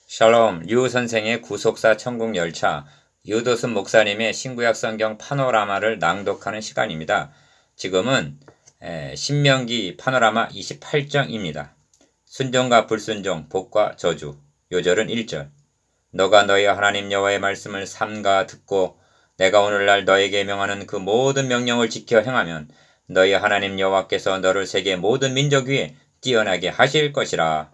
샬롬, 류 선생의 구속사 천국 열차, 유도순 목사님의 신구약 성경 파노라마를 낭독하는 시간입니다. 지금은 신명기 파노라마 28장입니다. 순종과 불순종, 복과 저주. 요절은 1절. 너가 너희 하나님 여호와의 말씀을 삼가 듣고 내가 오늘날 너에게 명하는 그 모든 명령을 지켜 행하면 너희 하나님 여호와께서 너를 세계 모든 민족 위에 뛰어나게 하실 것이라.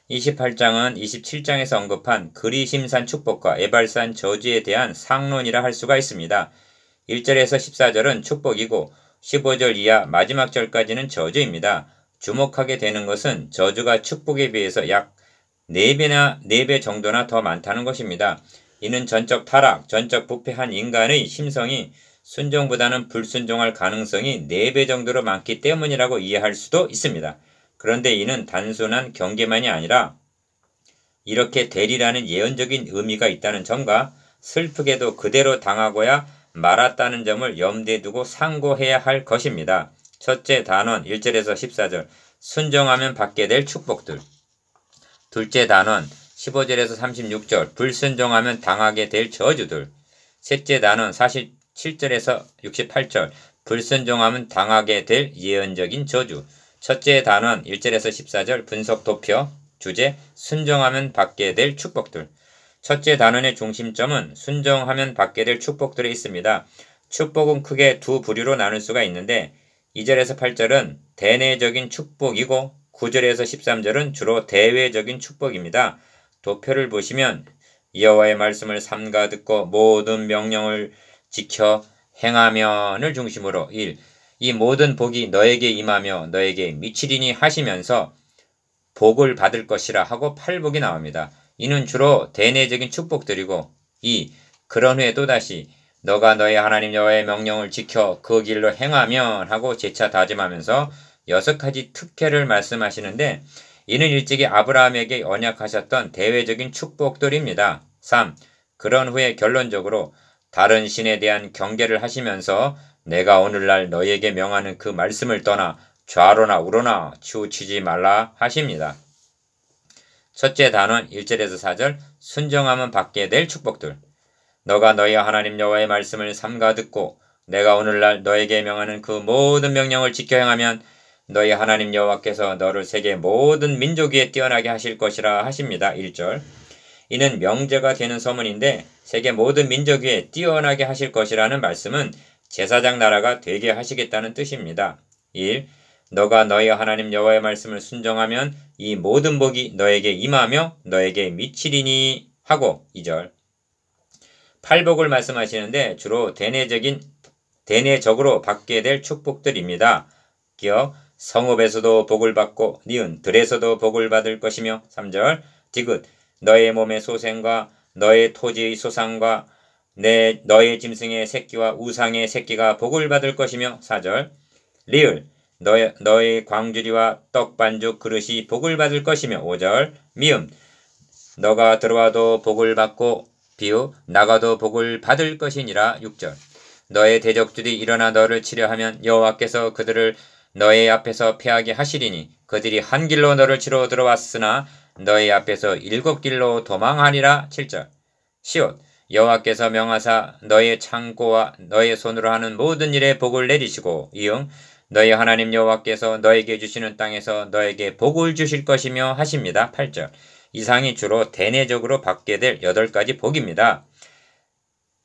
28장은 27장에서 언급한 그리심산 축복과 에발산 저주에 대한 상론이라 할 수가 있습니다. 1절에서 14절은 축복이고 15절 이하 마지막 절까지는 저주입니다. 주목하게 되는 것은 저주가 축복에 비해서 약 4배 정도나 더 많다는 것입니다. 이는 전적 타락, 전적 부패한 인간의 심성이 순종보다는 불순종할 가능성이 4배 정도로 많기 때문이라고 이해할 수도 있습니다. 그런데 이는 단순한 경계만이 아니라 이렇게 되리라는 예언적인 의미가 있다는 점과 슬프게도 그대로 당하고야 말았다는 점을 염두에 두고 상고해야 할 것입니다. 첫째 단원 1절에서 14절 순종하면 받게 될 축복들. 둘째 단원 15절에서 36절 불순종하면 당하게 될 저주들. 셋째 단원 47절에서 68절 불순종하면 당하게 될 예언적인 저주. 첫째 단원 1절에서 14절 분석 도표. 주제 순종하면 받게 될 축복들. 첫째 단원의 중심점은 순종하면 받게 될 축복들에 있습니다. 축복은 크게 두 부류로 나눌 수가 있는데 2절에서 8절은 대내적인 축복이고 9절에서 13절은 주로 대외적인 축복입니다. 도표를 보시면 여호와의 말씀을 삼가 듣고 모든 명령을 지켜 행하면을 중심으로 1. 이 모든 복이 너에게 임하며 너에게 미치리니 하시면서 복을 받을 것이라 하고 8복이 나옵니다. 이는 주로 대내적인 축복들이고 2. 그런 후에 또다시 너가 너의 하나님 여호와의 명령을 지켜 그 길로 행하면 하고 재차 다짐하면서 6가지 특혜를 말씀하시는데 이는 일찍이 아브라함에게 언약하셨던 대외적인 축복들입니다. 3. 그런 후에 결론적으로 다른 신에 대한 경계를 하시면서 내가 오늘날 너희에게 명하는 그 말씀을 떠나 좌로나 우로나 치우치지 말라 하십니다. 첫째 단원 1절에서 4절 순종하면 받게 될 축복들. 너가 너희 하나님 여호와의 말씀을 삼가 듣고 내가 오늘날 너에게 명하는 그 모든 명령을 지켜 행하면 너희 하나님 여호와께서 너를 세계 모든 민족 위에 뛰어나게 하실 것이라 하십니다. 1절. 이는 명제가 되는 서문인데 세계 모든 민족 위에 뛰어나게 하실 것이라는 말씀은 제사장 나라가 되게 하시겠다는 뜻입니다. 1. 너가 너희 하나님 여호와의 말씀을 순종하면 이 모든 복이 너에게 임하며 너에게 미치리니 하고 2절. 8복을 말씀하시는데 주로 대내적으로 받게 될 축복들입니다. 기억 성읍에서도 복을 받고 니은 들에서도 복을 받을 것이며 3절. 디귿 너의 몸의 소생과 너의 토지의 소상과 너의 짐승의 새끼와 우상의 새끼가 복을 받을 것이며 4절. 리을 너의 광주리와 떡반죽 그릇이 복을 받을 것이며 5절. 미음 너가 들어와도 복을 받고 비유 나가도 복을 받을 것이니라 6절. 너의 대적들이 일어나 너를 치려하면 여호와께서 그들을 너의 앞에서 패하게 하시리니 그들이 한 길로 너를 치러 들어왔으나 너의 앞에서 7길로 도망하리라 7절. 시옷 여호와께서 명하사 너의 창고와 너의 손으로 하는 모든 일에 복을 내리시고 이응 너희 하나님 여호와께서 너에게 주시는 땅에서 너에게 복을 주실 것이며 하십니다. 8절. 이상이 주로 대내적으로 받게 될 8가지 복입니다.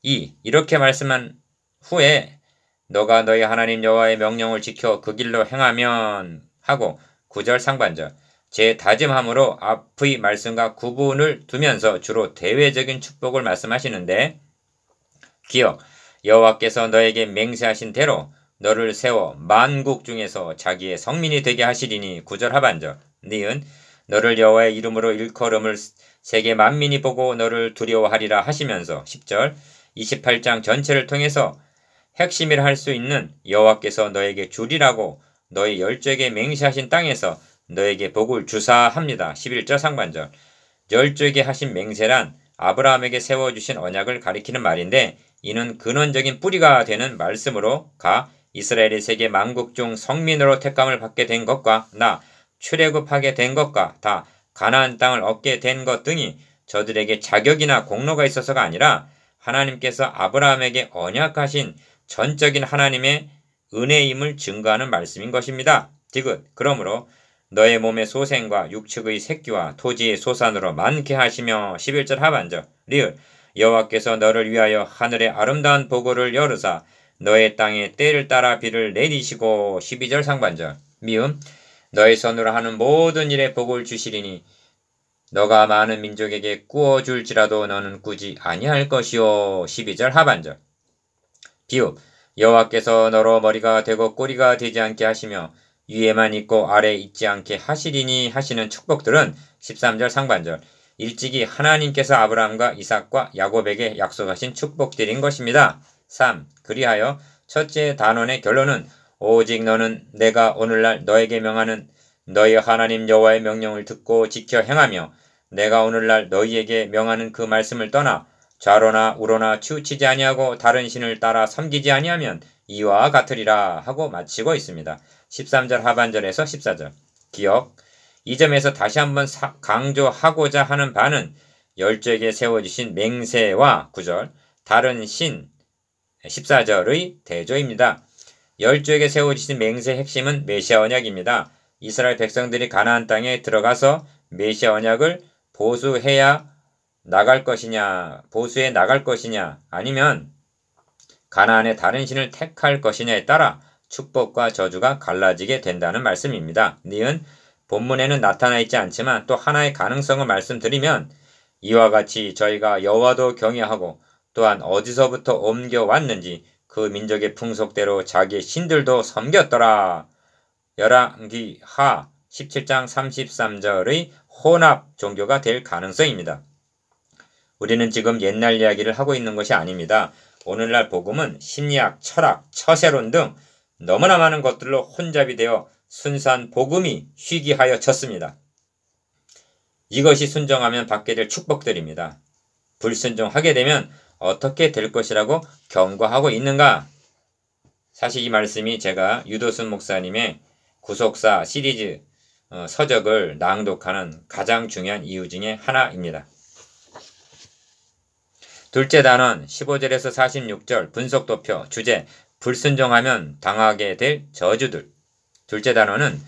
2. 이렇게 말씀한 후에 너가 너희 하나님 여호와의 명령을 지켜 그 길로 행하면 하고 9절 상반절. 제 다짐함으로 앞의 말씀과 구분을 두면서 주로 대외적인 축복을 말씀하시는데 기억 여호와께서 너에게 맹세하신 대로 너를 세워 만국 중에서 자기의 성민이 되게 하시리니 9절 하반절. 니은 너를 여호와의 이름으로 일컬음을 세계 만민이 보고 너를 두려워하리라 하시면서 10절 28장 전체를 통해서 핵심이라 할 수 있는 여호와께서 너에게 주리라고 너의 열조에게 맹세하신 땅에서 너에게 복을 주사합니다. 11절 상반절. 열조에게 하신 맹세란 아브라함에게 세워주신 언약을 가리키는 말인데 이는 근원적인 뿌리가 되는 말씀으로 이스라엘이 세계 만국 중 성민으로 택감을 받게 된 것과 출애굽하게 된 것과 다 가나안 땅을 얻게 된 것 등이 저들에게 자격이나 공로가 있어서가 아니라 하나님께서 아브라함에게 언약하신 전적인 하나님의 은혜임을 증거하는 말씀인 것입니다. 디귿 그러므로 너의 몸의 소생과 육축의 새끼와 토지의 소산으로 많게 하시며 11절 하반절 리을 여호와께서 너를 위하여 하늘의 아름다운 보고를 열으사 너의 땅에 때를 따라 비를 내리시고 12절 상반절 미음 너의 손으로 하는 모든 일에 복을 주시리니 너가 많은 민족에게 꾸어줄지라도 너는 꾸지 아니할 것이요 12절 하반절 비읍 여호와께서 너로 머리가 되고 꼬리가 되지 않게 하시며 위에만 있고 아래에 있지 않게 하시리니 하시는 축복들은 13절 상반절 일찍이 하나님께서 아브라함과 이삭과 야곱에게 약속하신 축복들인 것입니다. 3. 그리하여 첫째 단원의 결론은 오직 너는 내가 오늘날 너에게 명하는 너희 하나님 여호와의 명령을 듣고 지켜 행하며 내가 오늘날 너희에게 명하는 그 말씀을 떠나 좌로나 우로나 치우치지 아니하고 다른 신을 따라 섬기지 아니하면 이와 같으리라 하고 마치고 있습니다. 13절 하반절에서 14절 기억 이 점에서 다시 한번 강조하고자 하는 바는 열조에게 세워주신 맹세와 9절 다른 신 14절의 대조입니다. 열조에게 세워주신 맹세의 핵심은 메시아 언약입니다. 이스라엘 백성들이 가나안 땅에 들어가서 메시아 언약을 보수해 나갈 것이냐 아니면 가나안의 다른 신을 택할 것이냐에 따라 축복과 저주가 갈라지게 된다는 말씀입니다. 니은 본문에는 나타나 있지 않지만 또 하나의 가능성을 말씀드리면 이와 같이 저희가 여호와도 경외하고 또한 어디서부터 옮겨왔는지 그 민족의 풍속대로 자기의 신들도 섬겼더라. 열왕기 하 17장 33절의 혼합 종교가 될 가능성입니다. 우리는 지금 옛날 이야기를 하고 있는 것이 아닙니다. 오늘날 복음은 심리학, 철학, 처세론 등 너무나 많은 것들로 혼잡이 되어 순수한 복음이 희귀하여 졌습니다. 이것이 순종하면 받게 될 축복들입니다. 불순종하게 되면 어떻게 될 것이라고 경고하고 있는가? 사실 이 말씀이 제가 유도순 목사님의 구속사 시리즈 서적을 낭독하는 가장 중요한 이유 중에 하나입니다. 둘째 단원 15절에서 46절 분석도표 주제 불순종하면 당하게 될 저주들. 둘째 단원은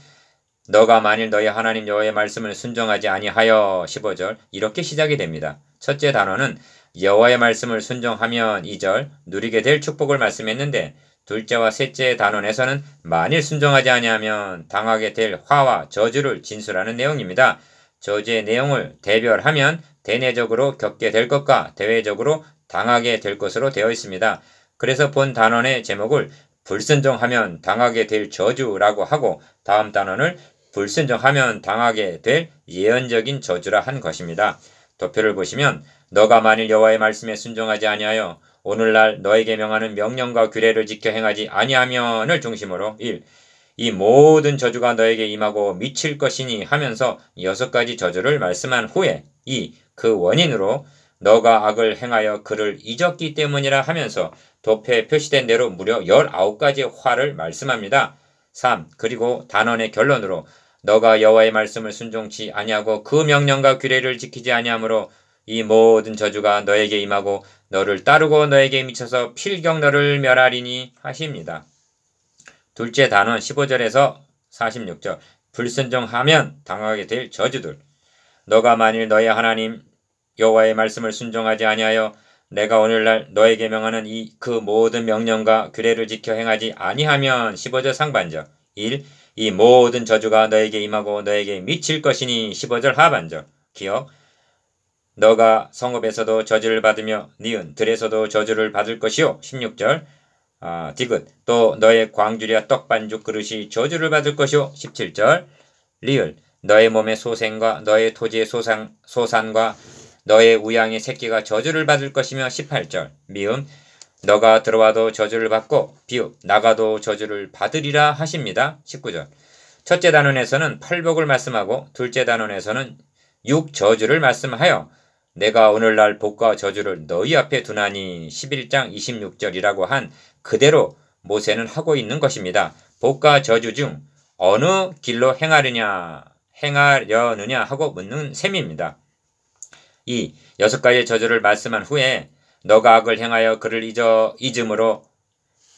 너가 만일 너희 하나님 여호와의 말씀을 순종하지 아니하여 15절 이렇게 시작이 됩니다. 첫째 단원은 여호와의 말씀을 순종하면 2절 누리게 될 축복을 말씀했는데 둘째와 셋째 단원에서는 만일 순종하지 아니하면 당하게 될 화와 저주를 진술하는 내용입니다. 저주의 내용을 대별하면 대내적으로 겪게 될 것과 대외적으로 당하게 될 것으로 되어 있습니다. 그래서 본 단원의 제목을 불순종하면 당하게 될 저주라고 하고 다음 단원을 불순종하면 당하게 될 예언적인 저주라 한 것입니다. 도표를 보시면 너가 만일 여호와의 말씀에 순종하지 아니하여 오늘날 너에게 명하는 명령과 규례를 지켜 행하지 아니하면을 중심으로 1. 이 모든 저주가 너에게 임하고 미칠 것이니 하면서 6가지 저주를 말씀한 후에 2. 그 원인으로 너가 악을 행하여 그를 잊었기 때문이라 하면서 도표에 표시된 대로 무려 19가지의 화를 말씀합니다. 3. 그리고 단원의 결론으로 너가 여호와의 말씀을 순종치 아니하고 그 명령과 규례를 지키지 아니하므로 이 모든 저주가 너에게 임하고 너를 따르고 너에게 미쳐서 필경 너를 멸하리니 하십니다. 둘째 단원 15절에서 46절 불순종하면 당하게 될 저주들. 너가 만일 너의 하나님 여호와의 말씀을 순종하지 아니하여 내가 오늘날 너에게 명하는 그 모든 명령과 규례를 지켜 행하지 아니하면 15절 상반절 1. 이 모든 저주가 너에게 임하고 너에게 미칠 것이니 15절 하반절 기억 너가 성읍에서도 저주를 받으며 니은 들에서도 저주를 받을 것이요 16절 디귿 또 너의 광주리와 떡반죽 그릇이 저주를 받을 것이요 17절 리을 너의 몸의 소생과 너의 토지의 소산과 너의 우양의 새끼가 저주를 받을 것이며 18절 미음 너가 들어와도 저주를 받고 비읍 나가도 저주를 받으리라 하십니다. 19절 첫째 단원에서는 팔복을 말씀하고 둘째 단원에서는 6저주를 말씀하여 내가 오늘날 복과 저주를 너희 앞에 두나니 11장 26절이라고 한 그대로 모세는 하고 있는 것입니다. 복과 저주 중 어느 길로 행하려느냐 하고 묻는 셈입니다. 이 6가지의 저주를 말씀한 후에 너가 악을 행하여 그를 잊음으로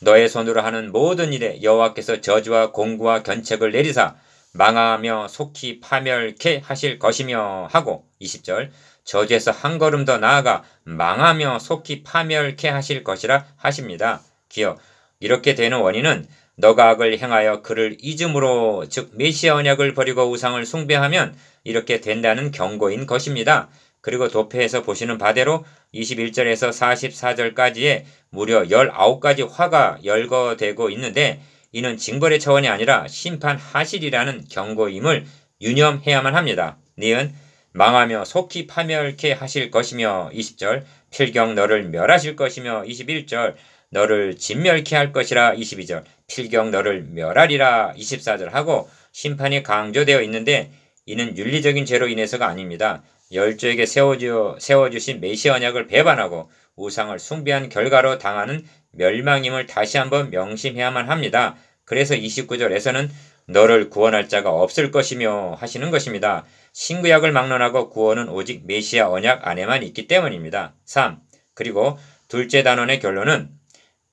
너의 손으로 하는 모든 일에 여호와께서 저주와 공구와 견책을 내리사 망하며 속히 파멸케 하실 것이며 하고 20절 저주에서 한 걸음 더 나아가 망하며 속히 파멸케 하실 것이라 하십니다. 기억 이렇게 되는 원인은 너가 악을 행하여 그를 잊음으로 즉 메시아 언약을 버리고 우상을 숭배하면 이렇게 된다는 경고인 것입니다. 그리고 도표에서 보시는 바대로 21절에서 44절까지의 무려 19가지 화가 열거되고 있는데 이는 징벌의 차원이 아니라 심판하시리라는 경고임을 유념해야만 합니다. 니은 망하며 속히 파멸케 하실 것이며 20절 필경 너를 멸하실 것이며 21절 너를 진멸케 할 것이라 22절 필경 너를 멸하리라 24절 하고 심판이 강조되어 있는데 이는 윤리적인 죄로 인해서가 아닙니다. 열조에게 세워주신 메시아 언약을 배반하고 우상을 숭배한 결과로 당하는 멸망임을 다시 한번 명심해야만 합니다. 그래서 29절에서는 너를 구원할 자가 없을 것이며 하시는 것입니다. 신구약을 막론하고 구원은 오직 메시아 언약 안에만 있기 때문입니다. 3. 그리고 둘째 단원의 결론은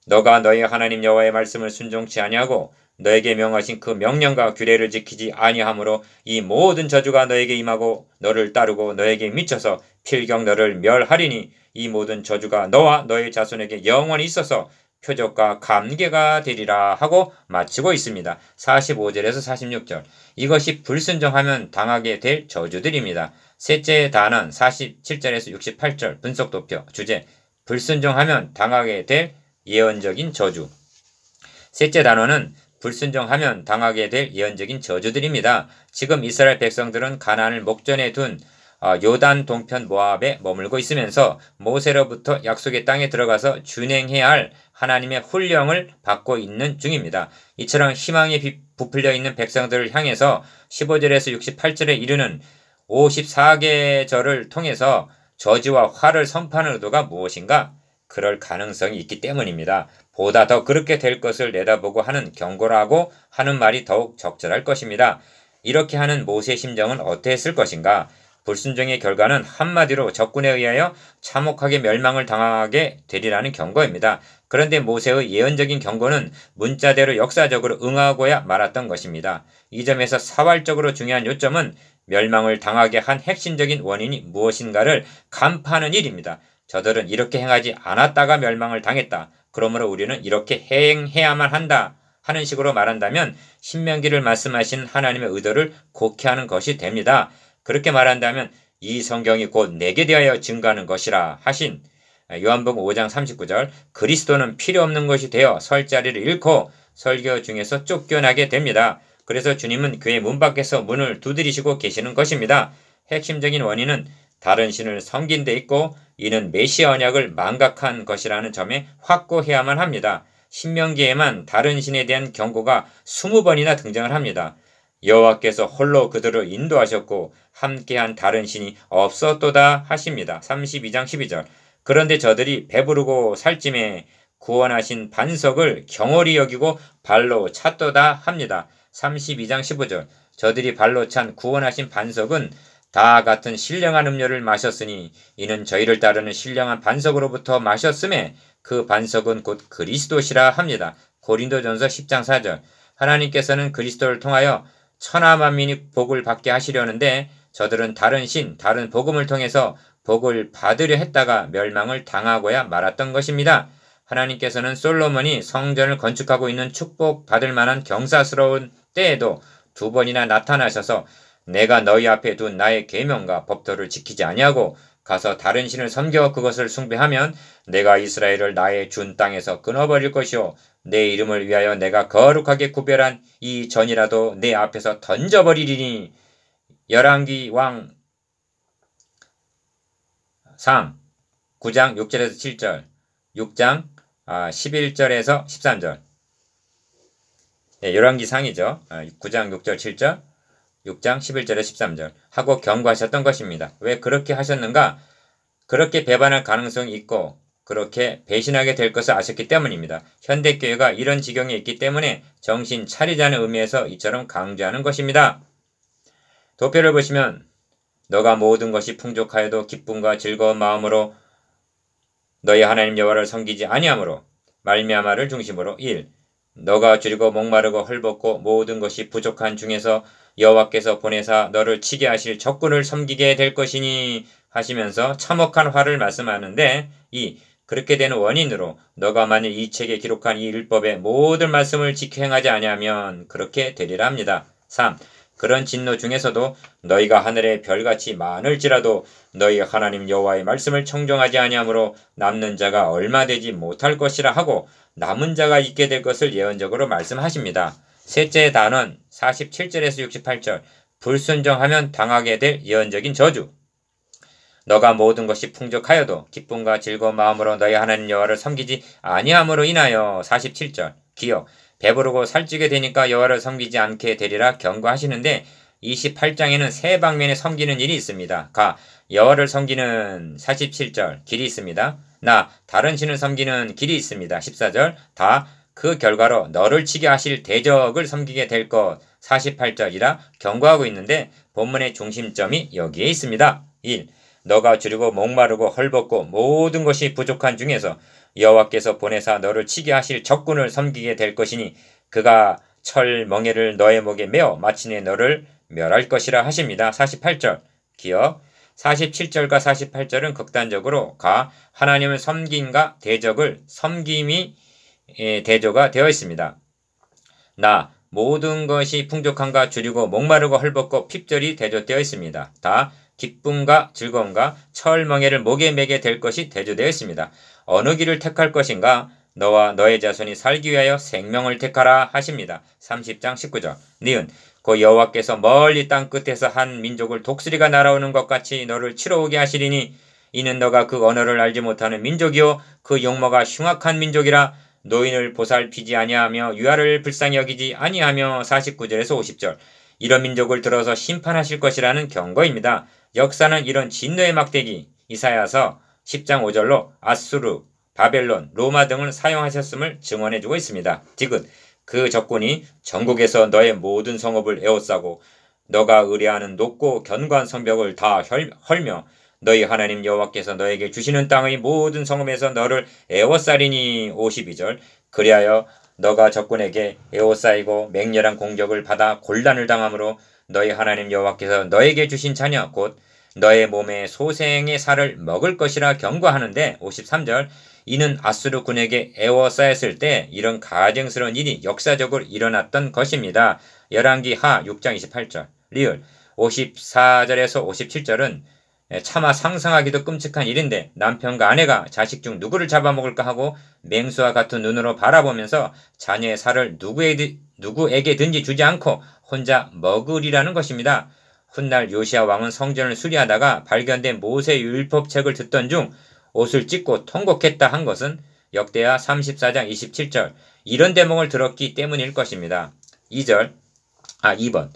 너가 너의 하나님 여호와의 말씀을 순종치 아니하고 너에게 명하신 그 명령과 규례를 지키지 아니하므로 이 모든 저주가 너에게 임하고 너를 따르고 너에게 미쳐서 필경 너를 멸하리니 이 모든 저주가 너와 너의 자손에게 영원히 있어서 표적과 감개가 되리라 하고 마치고 있습니다. 45절에서 46절 이것이 불순종하면 당하게 될 저주들입니다. 셋째 단원 47절에서 68절 분석도표 주제 불순종하면 당하게 될 예언적인 저주 셋째 단원은 불순종하면 당하게 될 예언적인 저주들입니다. 지금 이스라엘 백성들은 가나안을 목전에 둔 요단 동편 모압에 머물고 있으면서 모세로부터 약속의 땅에 들어가서 준행해야 할 하나님의 훈령을 받고 있는 중입니다. 이처럼 희망이 부풀려 있는 백성들을 향해서 15절에서 68절에 이르는 54계절을 통해서 저주와 화를 선포하는 의도가 무엇인가? 그럴 가능성이 있기 때문입니다. 보다 더 그렇게 될 것을 내다보고 하는 경고라고 하는 말이 더욱 적절할 것입니다. 이렇게 하는 모세의 심정은 어떠했을 것인가? 불순종의 결과는 한마디로 적군에 의하여 참혹하게 멸망을 당하게 되리라는 경고입니다. 그런데 모세의 예언적인 경고는 문자대로 역사적으로 응하고야 말았던 것입니다. 이 점에서 사활적으로 중요한 요점은 멸망을 당하게 한 핵심적인 원인이 무엇인가를 간파하는 일입니다. 저들은 이렇게 행하지 않았다가 멸망을 당했다. 그러므로 우리는 이렇게 행해야만 한다. 하는 식으로 말한다면 신명기를 말씀하신 하나님의 의도를 곡해하는 것이 됩니다. 그렇게 말한다면 이 성경이 곧 내게 대하여 증거하는 것이라 하신 요한복음 5장 39절 그리스도는 필요 없는 것이 되어 설 자리를 잃고 설교 중에서 쫓겨나게 됩니다. 그래서 주님은 교회 문 밖에서 문을 두드리시고 계시는 것입니다. 핵심적인 원인은 다른 신을 섬긴 데 있고 이는 메시아 언약을 망각한 것이라는 점에 확고해야만 합니다. 신명기에만 다른 신에 대한 경고가 20번이나 등장을 합니다. 여호와께서 홀로 그들을 인도하셨고 함께한 다른 신이 없었도다 하십니다. 32장 12절 그런데 저들이 배부르고 살찜에 구원하신 반석을 경홀히 여기고 발로 찼도다 합니다. 32장 15절 저들이 발로 찬 구원하신 반석은 다 같은 신령한 음료를 마셨으니 이는 저희를 따르는 신령한 반석으로부터 마셨음에 그 반석은 곧 그리스도시라 합니다. 고린도전서 10장 4절 하나님께서는 그리스도를 통하여 천하 만민이 복을 받게 하시려는데 저들은 다른 신, 다른 복음을 통해서 복을 받으려 했다가 멸망을 당하고야 말았던 것입니다. 하나님께서는 솔로몬이 성전을 건축하고 있는 축복 받을 만한 경사스러운 때에도 2번이나 나타나셔서 내가 너희 앞에 둔 나의 계명과 법도를 지키지 아니하고 가서 다른 신을 섬겨 그것을 숭배하면 내가 이스라엘을 나의 준 땅에서 끊어버릴 것이요 내 이름을 위하여 내가 거룩하게 구별한 이 전이라도 내 앞에서 던져버리리니 열왕기 왕 3 9장 6절에서 7절 6장 11절에서 13절 열왕기 상이죠. 9장 6절 7절 6장 11절에 13절 하고 경고하셨던 것입니다. 왜 그렇게 하셨는가? 그렇게 배반할 가능성이 있고 그렇게 배신하게 될 것을 아셨기 때문입니다. 현대교회가 이런 지경에 있기 때문에 정신 차리자는 의미에서 이처럼 강조하는 것입니다. 도표를 보시면 너가 모든 것이 풍족하여도 기쁨과 즐거운 마음으로 너희 하나님 여호와를 섬기지 아니하므로 말미암아를 중심으로 1. 너가 줄이고 목마르고 헐벗고 모든 것이 부족한 중에서 여호와께서 보내사 너를 치게 하실 적군을 섬기게 될 것이니 하시면서 참혹한 화를 말씀하는데 2. 그렇게 되는 원인으로 너가 만일 이 책에 기록한 이 율법의 모든 말씀을 지켜 행하지 아니하면 그렇게 되리라 합니다. 3. 그런 진노 중에서도 너희가 하늘의 별같이 많을지라도 너희 하나님 여호와의 말씀을 청종하지 아니하므로 남는 자가 얼마 되지 못할 것이라 하고 남은 자가 있게 될 것을 예언적으로 말씀하십니다. 셋째 단원 47절에서 68절 불순종하면 당하게 될 예언적인 저주. 너가 모든 것이 풍족하여도 기쁨과 즐거운 마음으로 너희 하나님 여호와를 섬기지 아니함으로 인하여 47절 기억 배부르고 살찌게 되니까 여호와를 섬기지 않게 되리라 경고하시는데 28장에는 세 방면에 섬기는 일이 있습니다. 가 여호와를 섬기는 47절 길이 있습니다. 나 다른 신을 섬기는 길이 있습니다. 14절 다 그 결과로 너를 치게 하실 대적을 섬기게 될 것 48절이라 경고하고 있는데 본문의 중심점이 여기에 있습니다. 1. 너가 줄이고 목마르고 헐벗고 모든 것이 부족한 중에서 여호와께서 보내사 너를 치게 하실 적군을 섬기게 될 것이니 그가 철 멍에를 너의 목에 메어 마침내 너를 멸할 것이라 하십니다. 48절 기억 47절과 48절은 극단적으로 가 하나님을 섬김과 대적을 섬김이 대조가 되어 있습니다. 나 모든 것이 풍족함과 줄이고 목마르고 헐벗고 핍절이 대조되어 있습니다. 다 기쁨과 즐거움과 철멍에를 목에 매게 될 것이 대조되어 있습니다. 어느 길을 택할 것인가? 너와 너의 자손이 살기 위하여 생명을 택하라 하십니다. 30장 19절 니은 그 여호와께서 멀리 땅 끝에서 한 민족을 독수리가 날아오는 것 같이 너를 치러 오게 하시리니 이는 너가 그 언어를 알지 못하는 민족이요 그 용모가 흉악한 민족이라 노인을 보살피지 아니하며 유아를 불쌍히 여기지 아니하며 49절에서 50절 이런 민족을 들어서 심판하실 것이라는 경고입니다. 역사는 이런 진노의 막대기 이사야서 10장 5절로 아수르, 바벨론, 로마 등을 사용하셨음을 증언해주고 있습니다. 디귿 그 적군이 전국에서 너의 모든 성읍을 에워싸고 너가 의뢰하는 높고 견고한 성벽을 다 헐며 너희 하나님 여호와께서 너에게 주시는 땅의 모든 성읍에서 너를 에워싸리니 52절 그리하여 너가 적군에게 에워싸이고 맹렬한 공격을 받아 곤란을 당하므로 너희 하나님 여호와께서 너에게 주신 자녀 곧 너의 몸에 소생의 살을 먹을 것이라 경고하는데 53절 이는 아수르 군에게 에워싸였을 때 이런 가증스러운 일이 역사적으로 일어났던 것입니다. 열왕기 하 6장 28절 리을 54절에서 57절은 차마 상상하기도 끔찍한 일인데 남편과 아내가 자식 중 누구를 잡아먹을까 하고 맹수와 같은 눈으로 바라보면서 자녀의 살을 누구에게든지 주지 않고 혼자 먹으리라는 것입니다. 훗날 요시야 왕은 성전을 수리하다가 발견된 모세 율법책을 듣던 중 옷을 찢고 통곡했다 한 것은 역대하 34장 27절 이런 대목을 들었기 때문일 것입니다. 2번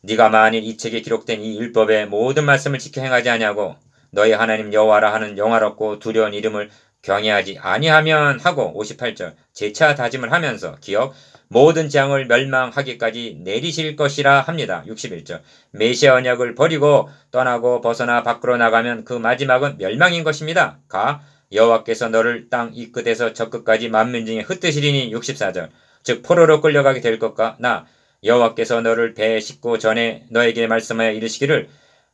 네가 만일 이 책에 기록된 이 율법의 모든 말씀을 지켜 행하지 아니하고 너희 하나님 여호와라 하는 영화롭고 두려운 이름을 경외하지 아니하면 하고 58절 재차 다짐을 하면서 기억 모든 재앙을 멸망하기까지 내리실 것이라 합니다. 61절 메시아 언약을 버리고 떠나고 벗어나 밖으로 나가면 그 마지막은 멸망인 것입니다. 가 여호와께서 너를 땅 이 끝에서 저 끝까지 만민 중에 흩으시리니 64절 즉 포로로 끌려가게 될 것과 나 여호와께서 너를 배에 싣고 전에 너에게 말씀하여 이르시기를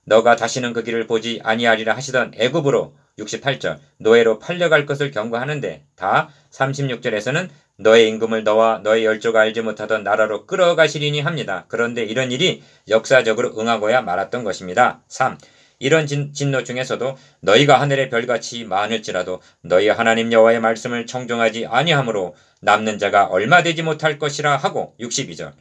너가 다시는 그 길을 보지 아니하리라 하시던 애굽으로 68절 노예로 팔려갈 것을 경고하는데 다 36절에서는 너의 임금을 너와 너의 열조가 알지 못하던 나라로 끌어가시리니 합니다. 그런데 이런 일이 역사적으로 응하고야 말았던 것입니다. 3. 이런 진노 중에서도 너희가 하늘의 별같이 많을지라도 너희 하나님 여호와의 말씀을 청종하지 아니하므로 남는 자가 얼마 되지 못할 것이라 하고 62절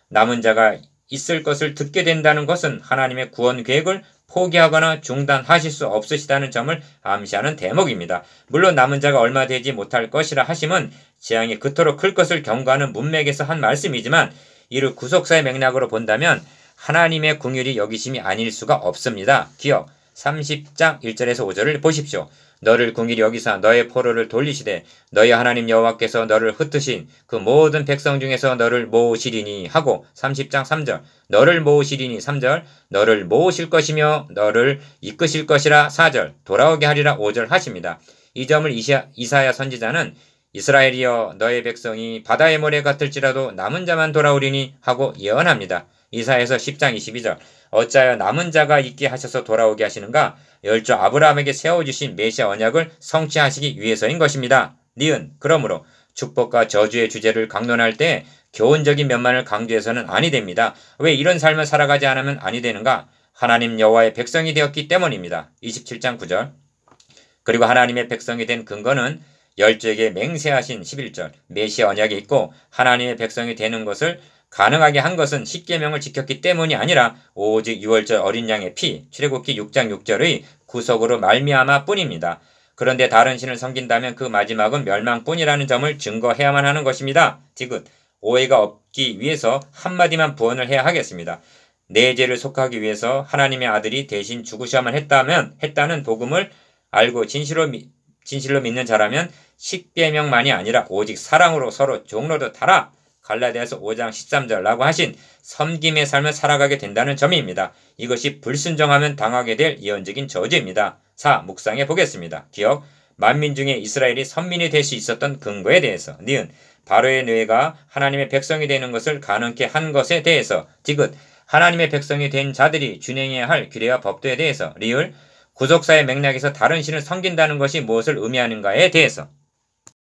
남은 자가 있을 것을 듣게 된다는 것은 하나님의 구원 계획을 포기하거나 중단하실 수 없으시다는 점을 암시하는 대목입니다. 물론 남은 자가 얼마 되지 못할 것이라 하심은 재앙이 그토록 클 것을 경고하는 문맥에서 한 말씀이지만 이를 구속사의 맥락으로 본다면 하나님의 긍휼이 여기심이 아닐 수가 없습니다. 기억 30장 1절에서 5절을 보십시오. 너를 궁일이 여기사 너의 포로를 돌리시되 너희 하나님 여호와께서 너를 흩으신 그 모든 백성 중에서 너를 모으시리니 하고 30장 3절 너를 모으시리니 3절 너를 모으실 것이며 너를 이끄실 것이라 4절 돌아오게 하리라 5절 하십니다. 이 점을 이사야 선지자는 이스라엘이여 너의 백성이 바다의 모래 같을지라도 남은 자만 돌아오리니 하고 예언합니다. 이사야서 10장 22절 어찌하여 남은 자가 있게 하셔서 돌아오게 하시는가? 열조 아브라함에게 세워주신 메시아 언약을 성취하시기 위해서인 것입니다. 니은 그러므로 축복과 저주의 주제를 강론할 때 교훈적인 면만을 강조해서는 아니 됩니다. 왜 이런 삶을 살아가지 않으면 아니 되는가? 하나님 여호와의 백성이 되었기 때문입니다. 27장 9절 그리고 하나님의 백성이 된 근거는 열조에게 맹세하신 11절 메시아 언약이 있고 하나님의 백성이 되는 것을 가능하게 한 것은 십계명을 지켰기 때문이 아니라 오직 유월절 어린 양의 피 출애굽기 6장 6절의 구속으로 말미암아 뿐입니다. 그런데 다른 신을 섬긴다면 그 마지막은 멸망뿐이라는 점을 증거해야만 하는 것입니다. 디귿 오해가 없기 위해서 한마디만 부언을 해야 하겠습니다. 내 죄를 속하기 위해서 하나님의 아들이 대신 죽으셔야만 했다는 복음을 알고 진실로 믿는 자라면 십계명만이 아니라 오직 사랑으로 서로 종로도 하라. 갈라디아서 5장 13절라고 하신 섬김의 삶을 살아가게 된다는 점입니다. 이것이 불순종하면 당하게 될 예언적인 저주입니다. 4. 묵상해 보겠습니다. 기억 만민 중에 이스라엘이 선민이 될 수 있었던 근거에 대해서 니은 바로의 뇌가 하나님의 백성이 되는 것을 가능케 한 것에 대해서 디귿 하나님의 백성이 된 자들이 준행해야 할 규례와 법도에 대해서 리을 구속사의 맥락에서 다른 신을 섬긴다는 것이 무엇을 의미하는가에 대해서